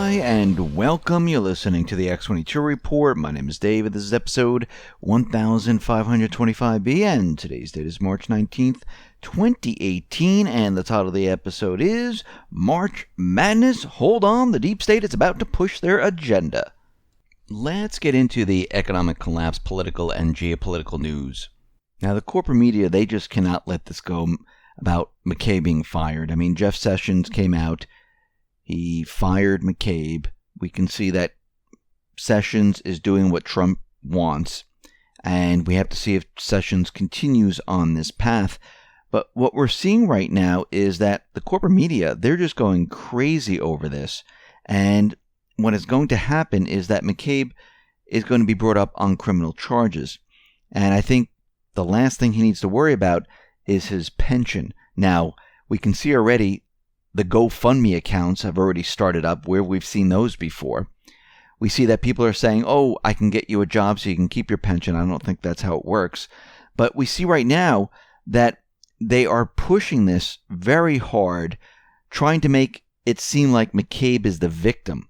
Hi, and welcome. You're listening to the X22 Report. My name is David. This is episode 1525B, and today's date is March 19th, 2018, and the title of the episode is March Madness. Hold on, the deep state is about to push their agenda. Let's get into the economic collapse, political, and geopolitical news. Now, the corporate media, they just cannot let this go about McCabe being fired. I mean, Jeff Sessions came out. He fired McCabe. We can see that Sessions is doing what Trump wants, and we have to see if Sessions continues on this path. But what we're seeing right now is that the corporate media, they're just going crazy over this. And what is going to happen is that McCabe is going to be brought up on criminal charges. And I think the last thing he needs to worry about is his pension. Now, we can see already the GoFundMe accounts have already started up where we've seen those before. We see that people are saying, oh, I can get you a job so you can keep your pension. I don't think that's how it works. But we see right now that they are pushing this very hard, trying to make it seem like McCabe is the victim.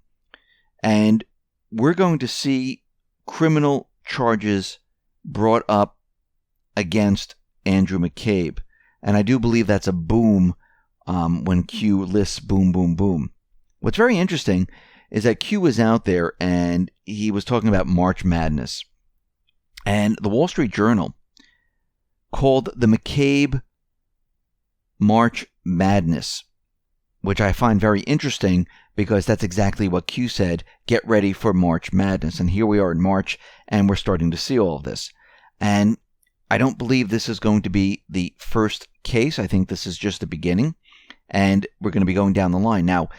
And we're going to see criminal charges brought up against Andrew McCabe. And I do believe that's a boom when Q lists boom, boom, boom. What's very interesting is that Q was out there and he was talking about March Madness. And the Wall Street Journal called the McCabe March Madness, which I find very interesting because that's exactly what Q said. Get ready for March Madness. And here we are in March and we're starting to see all of this. And I don't believe this is going to be the first case. I think this is just the beginning. And we're going to be going down the line. Now,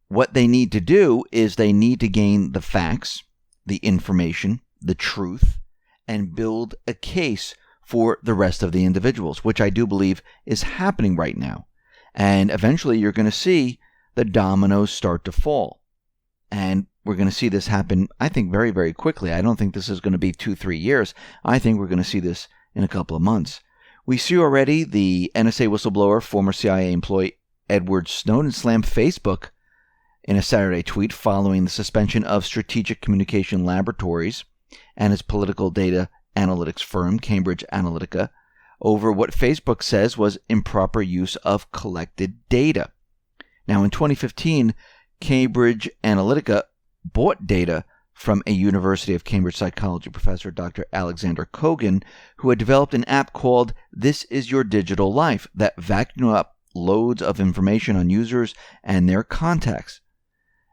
what they need to do is they need to gain the facts, the information, the truth, and build a case for the rest of the individuals, which I do believe is happening right now. And eventually you're going to see the dominoes start to fall. And we're going to see this happen, I think, very, very quickly. I don't think this is going to be 2-3 years. I think we're going to see this in a couple of months. We see already the NSA whistleblower, former CIA employee Edward Snowden slammed Facebook in a Saturday tweet following the suspension of Strategic Communication Laboratories and its political data analytics firm, Cambridge Analytica, over what Facebook says was improper use of collected data. Now, in 2015, Cambridge Analytica bought data from a University of Cambridge psychology professor, Dr. Alexander Kogan, who had developed an app called This Is Your Digital Life that vacuumed up loads of information on users and their contacts.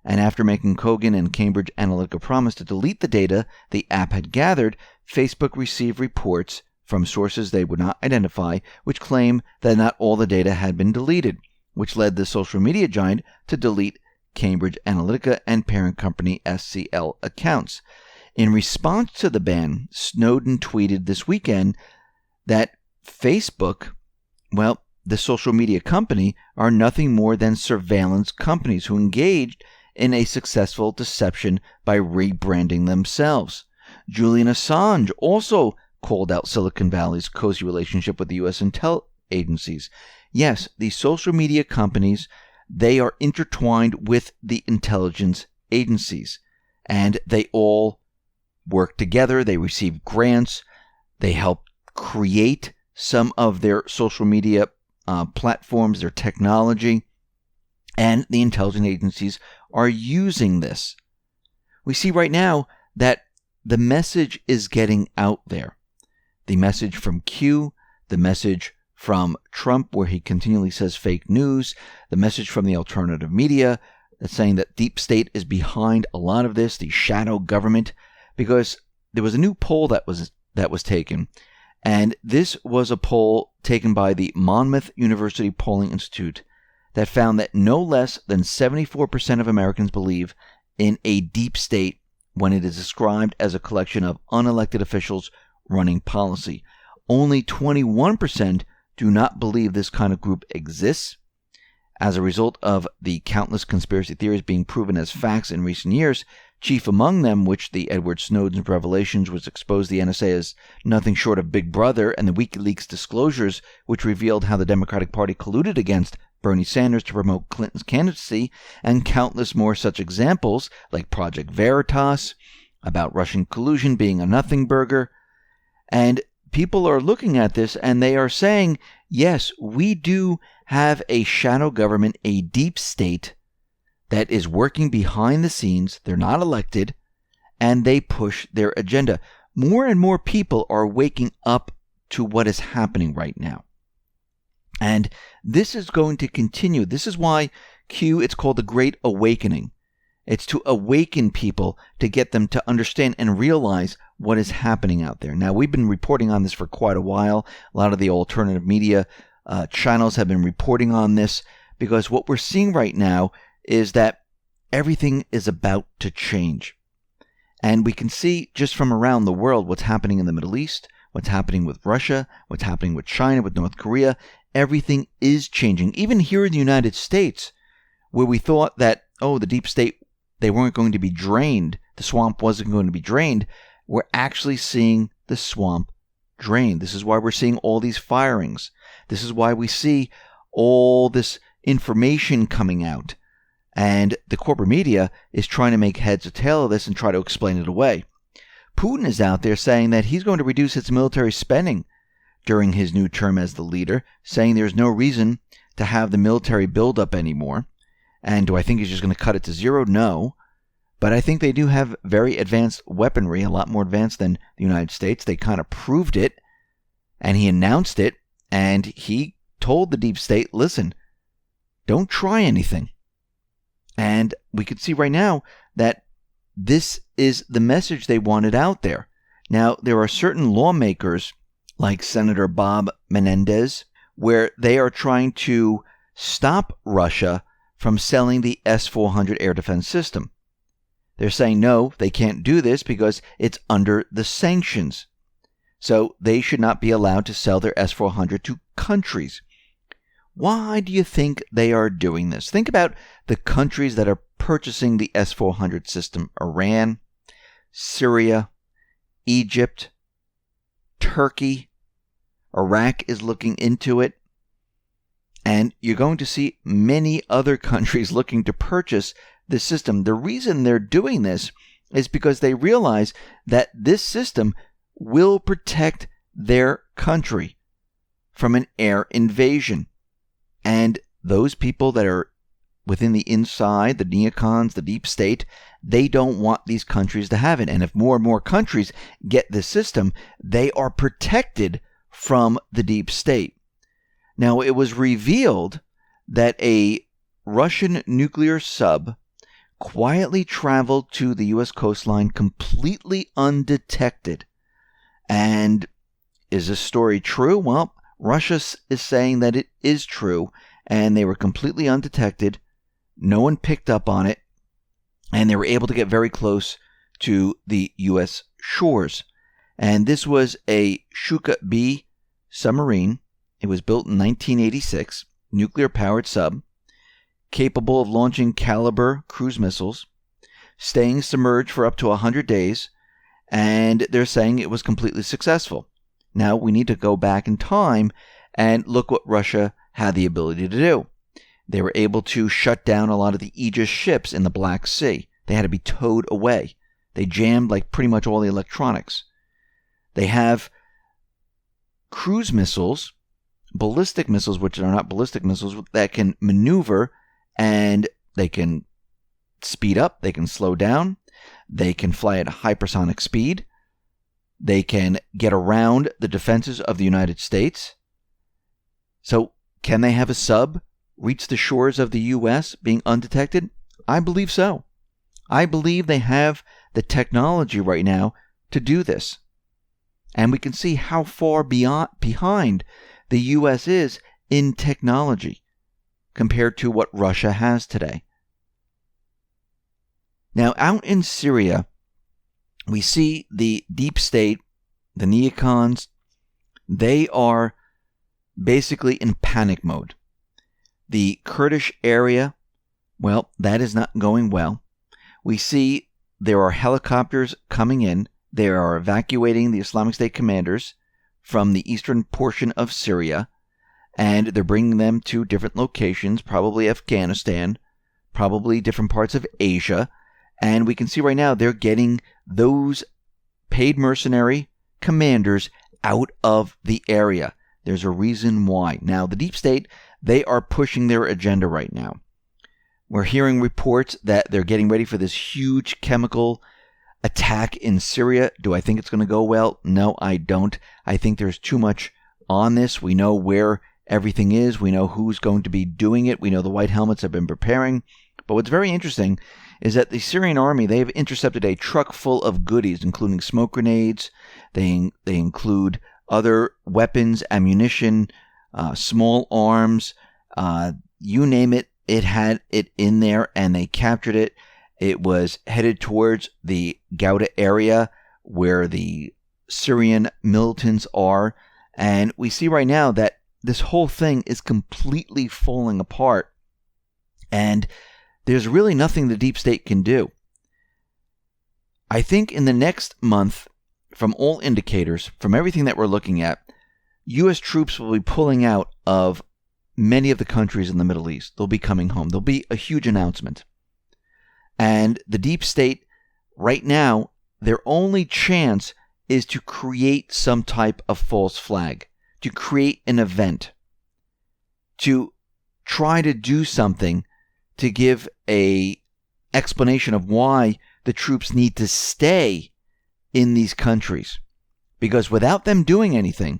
And after making Kogan and Cambridge Analytica promise to delete the data the app had gathered, Facebook received reports from sources they would not identify, which claim that not all the data had been deleted, which led the social media giant to delete Cambridge Analytica and parent company SCL accounts. In response to the ban, Snowden tweeted this weekend that Facebook, well, the social media company, are nothing more than surveillance companies who engaged in a successful deception by rebranding themselves. Julian Assange also called out Silicon Valley's cozy relationship with the U.S. intel agencies. Yes, these social media companies, they are intertwined with the intelligence agencies, and they all work together. They receive grants. They help create some of their social media platforms, their technology, and the intelligence agencies are using this. We see right now that the message is getting out there. The message from Q, the message from Trump, where he continually says fake news, the message from the alternative media that's saying that deep state is behind a lot of this, the shadow government, because there was a new poll that was taken, and this was a poll taken by the Monmouth University Polling Institute that found that no less than 74% of Americans believe in a deep state when it is described as a collection of unelected officials running policy. Only 21% do not believe this kind of group exists. As a result of the countless conspiracy theories being proven as facts in recent years, chief among them, which the Edward Snowden's revelations, which exposed the NSA as nothing short of Big Brother, and the WikiLeaks disclosures, which revealed how the Democratic Party colluded against Bernie Sanders to promote Clinton's candidacy, and countless more such examples like Project Veritas, about Russian collusion being a nothing burger. And people are looking at this and they are saying, yes, we do have a shadow government, a deep state that is working behind the scenes. They're not elected, and they push their agenda. More and more people are waking up to what is happening right now. And this is going to continue. This is why it's called the Great Awakening. It's to awaken people, to get them to understand and realize what is happening out there. Now, we've been reporting on this for quite a while. A lot of the alternative media channels have been reporting on this, because what we're seeing right now is that everything is about to change. And we can see just from around the world what's happening in the Middle East, what's happening with Russia, what's happening with China, with North Korea. Everything is changing. Even here in the United States, where we thought that, the deep state, they weren't going to be drained, the swamp wasn't going to be drained, we're actually seeing the swamp drained. This is why we're seeing all these firings. This is why we see all this information coming out. And the corporate media is trying to make heads or tail of this and try to explain it away. Putin is out there saying that he's going to reduce its military spending during his new term as the leader, saying there's no reason to have the military buildup anymore. And do I think he's just going to cut it to zero? No. But I think they do have very advanced weaponry, a lot more advanced than the United States. They kind of proved it, and he announced it, and he told the deep state, listen, don't try anything. And we could see right now that this is the message they wanted out there. Now, there are certain lawmakers, like Senator Bob Menendez, where they are trying to stop Russia from selling the S-400 air defense system. They're saying, no, they can't do this because it's under the sanctions. So they should not be allowed to sell their S-400 to countries. Why do you think they are doing this? Think about the countries that are purchasing the S-400 system. Iran, Syria, Egypt, Turkey. Iraq is looking into it. And you're going to see many other countries looking to purchase this system. The reason they're doing this is because they realize that this system will protect their country from an air invasion. And those people that are within the inside, the neocons, the deep state, they don't want these countries to have it. And if more and more countries get this system, they are protected from the deep state. Now, it was revealed that a Russian nuclear sub quietly traveled to the U.S. coastline completely undetected. And is this story true? Well, Russia is saying that it is true, and they were completely undetected. No one picked up on it, and they were able to get very close to the U.S. shores. And this was a Shuka B submarine. It was built in 1986, nuclear-powered sub, capable of launching Caliber cruise missiles, staying submerged for up to 100 days, and they're saying it was completely successful. Now, we need to go back in time and look what Russia had the ability to do. They were able to shut down a lot of the Aegis ships in the Black Sea. They had to be towed away. They jammed like pretty much all the electronics. They have cruise missiles, ballistic missiles, which are not ballistic missiles, that can maneuver, and they can speed up, they can slow down, they can fly at hypersonic speed, they can get around the defenses of the United States. So, can they have a sub reach the shores of the U.S. being undetected? I believe so. I believe they have the technology right now to do this. And we can see how far behind the U.S. is in technology compared to what Russia has today. Now, out in Syria, we see the deep state, the neocons, they are basically in panic mode. The Kurdish area, well, that is not going well. We see there are helicopters coming in. They are evacuating the Islamic State commanders from the eastern portion of Syria. and they're bringing them to different locations, probably Afghanistan, probably different parts of Asia. And we can see right now they're getting those paid mercenary commanders out of the area. There's a reason why. Now, the deep state, they are pushing their agenda right now. We're hearing reports that they're getting ready for this huge chemical attack in Syria. Do I think it's going to go well? No, I don't. I think there's too much on this. We know where everything is. We know who's going to be doing it. We know the white helmets have been preparing. But what's very interesting is that the Syrian army, they have intercepted a truck full of goodies, including smoke grenades. They include other weapons, ammunition, small arms, you name it. It had it in there, and they captured it. It was headed towards the Ghouta area where the Syrian militants are. And we see right now that this whole thing is completely falling apart. And there's really nothing the deep state can do. I think in the next month, from all indicators, from everything that we're looking at, U.S. troops will be pulling out of many of the countries in the Middle East. They'll be coming home. There'll be a huge announcement. And the deep state, right now, their only chance is to create some type of false flag, to create an event, to try to do something to give a explanation of why the troops need to stay in these countries. Because without them doing anything,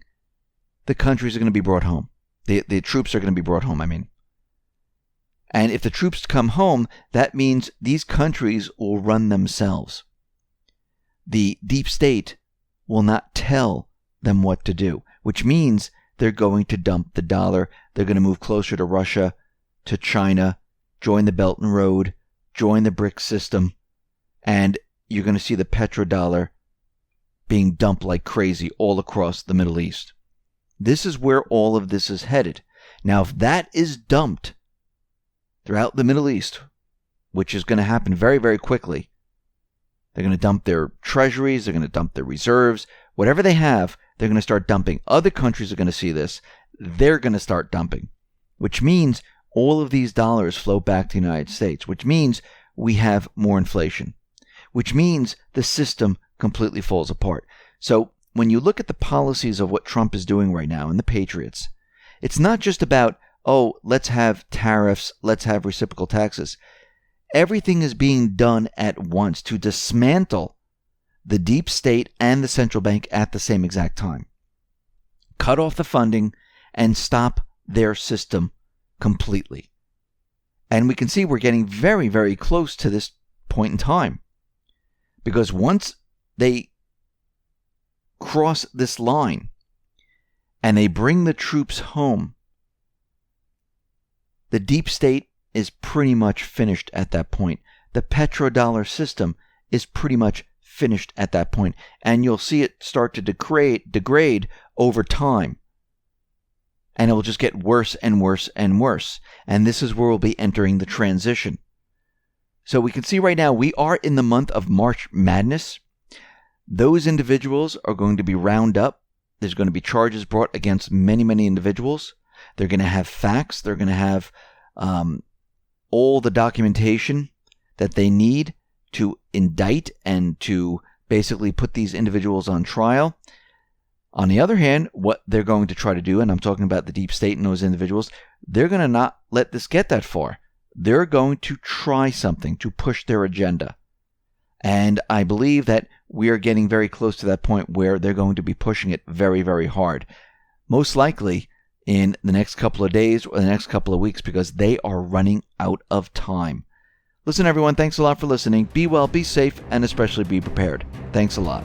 the countries are going to be brought home. The troops are going to be brought home, And if the troops come home, that means these countries will run themselves. The deep state will not tell them what to do, which means they're going to dump the dollar. They're going to move closer to Russia, to China, join the Belt and Road, join the BRICS system, and you're going to see the petrodollar being dumped like crazy all across the Middle East. This is where all of this is headed. Now, if that is dumped throughout the Middle East, which is going to happen very, very quickly, they're going to dump their treasuries, they're going to dump their reserves, whatever they have, they're going to start dumping. Other countries are going to see this. They're going to start dumping, which means all of these dollars flow back to the United States, which means we have more inflation, which means the system completely falls apart. So when you look at the policies of what Trump is doing right now and the Patriots, it's not just about, oh, let's have tariffs, let's have reciprocal taxes. Everything is being done at once to dismantle the deep state and the central bank at the same exact time. Cut off the funding and stop their system completely. And we can see we're getting very, very close to this point in time. Because once they cross this line and they bring the troops home, the deep state is pretty much finished at that point. The petrodollar system is pretty much finished at that point, and you'll see it start to degrade over time. And it will just get worse and worse and worse. And this is where we'll be entering the transition. So we can see right now we are in the month of March Madness. Those individuals are going to be round up. There's going to be charges brought against many, many individuals. They're going to have facts. They're going to have all the documentation that they need to indict and to basically put these individuals on trial. On the other hand, what they're going to try to do, and I'm talking about the deep state and those individuals, they're going to not let this get that far. They're going to try something to push their agenda. And I believe that we are getting very close to that point where they're going to be pushing it very, very hard. Most likely in the next couple of days or the next couple of weeks, because they are running out of time. Listen, everyone, thanks a lot for listening. Be well, be safe, and especially be prepared. Thanks a lot.